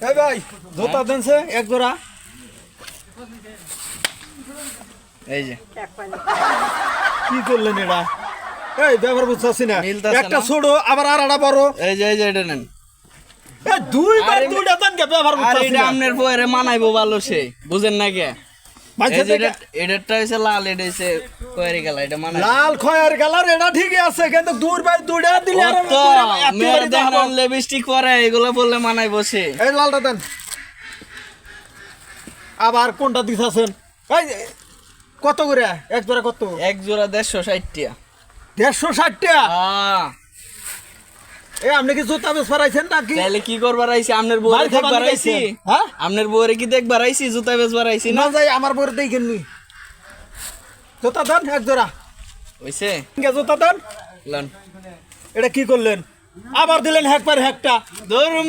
এই ভাই জুতা দেনছে এক জোড়া। এই যে কি করলেন এটা? এই ব্যবহার বুঝতেছি না, মিলতাছে একটা না। ছোট আবার আর একটা বড়। এই যে এটা নেন। এই দুইবার আরে দুইটা দেন কে ব্যবহার আর বুঝতেছি এটা না। আপনার বউরে মানাইবো ভালো সে, বুঝেন না কে? মাঝে এই যে থেকে এটারটা হইছে লাল, এটা হইছে খয়েরি কালার, এটা মানাই। লাল খয়ের কালার এটা ঠিকই আছে, কিন্তু দুইবার দুইটা দিলে আর তো একেবারে মেয়ের দেখেন দেখাবো। লিপস্টিক পরে এগুলো বললে মানাইবো সে। এই লালটা দেন। আবার কোনটা দিতেছেন? এই কত করে এক জোড়া? কত? এক জোড়া 160 টাকা। 160 টাকা? হ্যাঁ, এ আপনি কি জুতা বেশ ফরাইছেন নাকি? তাহলে কি করবার আইছি? আপনার বউরে বাড়ি খাবার দেখবার আইছি। নিয়ে হ্যাঁ? আপনার বউরে কি দেখবার আইছি? জুতা বেচবার আইছি না? না যাই আমার বউরে দেখেন নি। জুতা দেন এক জোড়া। হইছে জুতা দেন। লন। এটা কি করলেন? আবার দিলেন একবার একটা। ধরুন